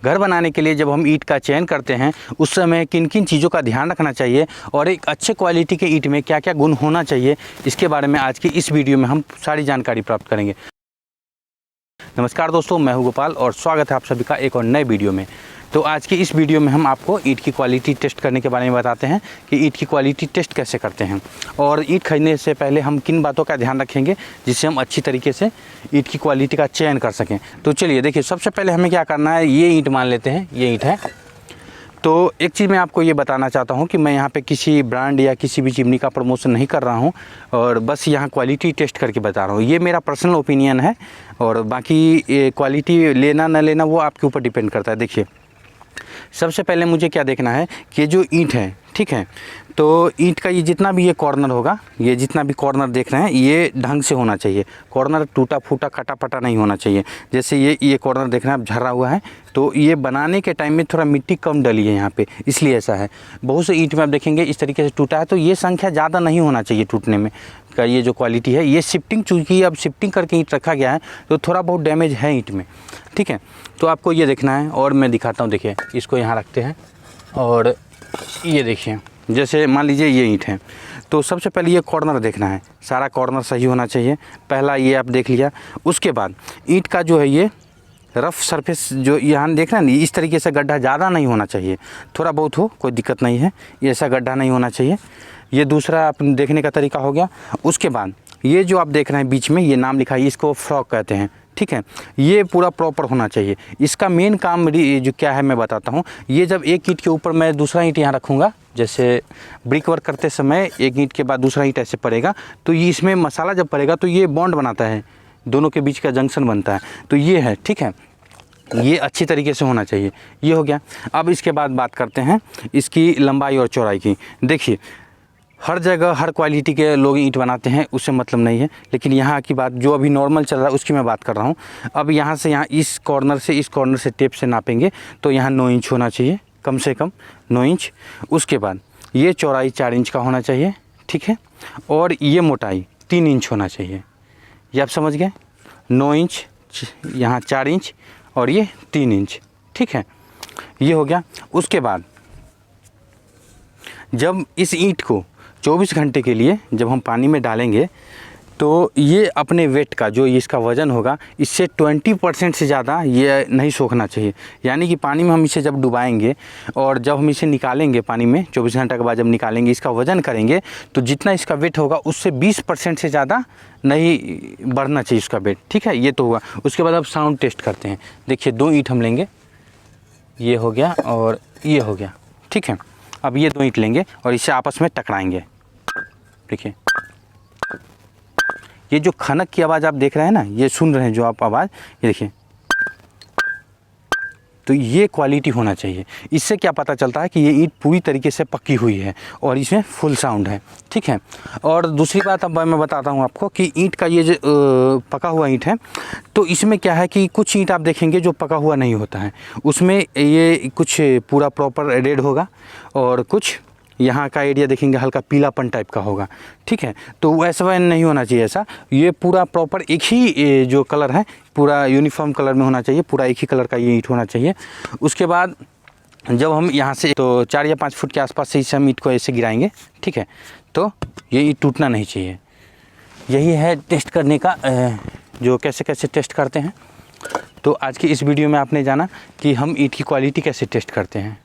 घर बनाने के लिए जब हम ईंट का चयन करते हैं उस समय किन किन चीज़ों का ध्यान रखना चाहिए और एक अच्छे क्वालिटी के ईंट में क्या क्या गुण होना चाहिए, इसके बारे में आज की इस वीडियो में हम सारी जानकारी प्राप्त करेंगे। नमस्कार दोस्तों, मैं हूं गोपाल और स्वागत है आप सभी का एक और नए वीडियो में। तो आज की इस वीडियो में हम आपको ईंट की क्वालिटी टेस्ट करने के बारे में बताते हैं कि ईंट की क्वालिटी टेस्ट कैसे करते हैं और ईंट खरीदने से पहले हम किन बातों का ध्यान रखेंगे जिससे हम अच्छी तरीके से ईंट की क्वालिटी का चयन कर सकें। तो चलिए देखिए, सबसे पहले हमें क्या करना है, ये ईंट मान लेते हैं, ये ईंट है। तो एक चीज़ मैं आपको ये बताना चाहता हूँ कि मैं यहाँ पे किसी ब्रांड या किसी भी चिमनी का प्रमोशन नहीं कर रहा हूँ और बस यहाँ क्वालिटी टेस्ट करके बता रहा हूँ। ये मेरा पर्सनल ओपिनियन है और बाकी क्वालिटी लेना ना लेना वो आपके ऊपर डिपेंड करता है। देखिए, सबसे पहले मुझे क्या देखना है कि जो ईंट है, ठीक है, तो ईंट का ये जितना भी ये कॉर्नर होगा, ये जितना भी कॉर्नर देख रहे हैं ये ढंग से होना चाहिए। कॉर्नर टूटा फूटा कटा पटा नहीं होना चाहिए। जैसे ये कॉर्नर देख रहे हैं आप, झर्रा हुआ है, तो ये बनाने के टाइम में थोड़ा मिट्टी कम डली है यहाँ पे, इसलिए ऐसा है। बहुत से ईंट में आप देखेंगे इस तरीके से टूटा है, तो ये संख्या ज़्यादा नहीं होना चाहिए टूटने में का। ये जो क्वालिटी है, ये शिफ्टिंग, चूँकि अब शिफ्टिंग करके ईंट रखा गया है तो थोड़ा बहुत डैमेज है ईंट में, ठीक है। तो आपको ये देखना है और मैं दिखाता हूँ। देखिए, इसको यहाँ रखते हैं और ये देखिए, जैसे मान लीजिए ये ईंट है, तो सबसे पहले ये कॉर्नर देखना है, सारा कॉर्नर सही होना चाहिए। पहला ये आप देख लिया। उसके बाद ईंट का जो है ये रफ़ सरफेस जो यहाँ देख रहे हैं ना, इस तरीके से गड्ढा ज़्यादा नहीं होना चाहिए, थोड़ा बहुत हो कोई दिक्कत नहीं है, ये ऐसा गड्ढा नहीं होना चाहिए। ये दूसरा आप देखने का तरीका हो गया। उसके बाद ये जो आप देख रहे हैं बीच में ये नाम लिखा है, इसको फ्रॉक कहते हैं, ठीक है। ये पूरा प्रॉपर होना चाहिए। इसका मेन काम जो क्या है मैं बताता हूँ। ये जब एक ईंट के ऊपर मैं दूसरा ईंट यहाँ रखूँगा, जैसे ब्रिक वर्क करते समय एक ईंट के बाद दूसरा ईंट ऐसे पड़ेगा, तो ये इसमें मसाला जब पड़ेगा तो ये बॉन्ड बनाता है, दोनों के बीच का जंक्शन बनता है, तो ये है, ठीक है। ये अच्छी तरीके से होना चाहिए। ये हो गया। अब इसके बाद बात करते हैं इसकी लंबाई और चौड़ाई की। देखिए, हर जगह हर क्वालिटी के लोग ईंट बनाते हैं, उससे मतलब नहीं है, लेकिन यहाँ की बात जो अभी नॉर्मल चल रहा है उसकी मैं बात कर रहा हूँ। अब यहाँ से यहाँ इस कॉर्नर से इस कॉर्नर से टेप से नापेंगे तो यहाँ 9 इंच होना चाहिए, कम से कम 9 इंच। उसके बाद ये चौड़ाई 4 इंच का होना चाहिए, ठीक है, और ये मोटाई 3 इंच होना चाहिए। ये आप समझ गए, 9 इंच, यहाँ 4 इंच और ये 3 इंच, ठीक है। ये हो गया। उसके बाद जब इस ईंट को 24 घंटे के लिए जब हम पानी में डालेंगे तो ये अपने वेट का जो इसका वज़न होगा इससे 20% से ज़्यादा ये नहीं सोखना चाहिए। यानी कि पानी में हम इसे जब डुबाएंगे और जब हम इसे निकालेंगे पानी में 24 घंटे के बाद जब निकालेंगे, इसका वज़न करेंगे तो जितना इसका वेट होगा उससे 20% से ज़्यादा नहीं बढ़ना चाहिए इसका वेट, ठीक है। ये तो हुआ। उसके बाद अब साउंड टेस्ट करते हैं। देखिए, 2 ईंट हम लेंगे, ये हो गया और ये हो गया, ठीक है। अब ये 2 ईंट लेंगे और इसे आपस में टकराएंगे। देखिए, ये जो खनक की आवाज़ आप देख रहे हैं ना, ये सुन रहे हैं जो आप आवाज़, ये देखिए, तो ये क्वालिटी होना चाहिए। इससे क्या पता चलता है कि ये ईंट पूरी तरीके से पकी हुई है और इसमें फुल साउंड है, ठीक है। और दूसरी बात अब मैं बताता हूँ आपको कि ईंट का ये जो पका हुआ ईंट है, तो इसमें क्या है कि कुछ ईंट आप देखेंगे जो पका हुआ नहीं होता है, उसमें ये कुछ पूरा प्रॉपर रेड होगा और कुछ यहाँ का एरिया देखेंगे हल्का पीलापन टाइप का होगा, ठीक है। तो ऐसा नहीं होना चाहिए। ऐसा ये पूरा प्रॉपर एक ही जो कलर है पूरा यूनिफॉर्म कलर में होना चाहिए, पूरा एक ही कलर का ये ईंट होना चाहिए। उसके बाद जब हम यहाँ से तो 4 या 5 फुट के आसपास से इसे हम ईंट को ऐसे गिराएंगे, ठीक है, तो ये ईंट टूटना नहीं चाहिए। यही है टेस्ट करने का, जो कैसे कैसे टेस्ट करते हैं। तो आज की इस वीडियो में आपने जाना कि हम ईंट की क्वालिटी कैसे टेस्ट करते हैं।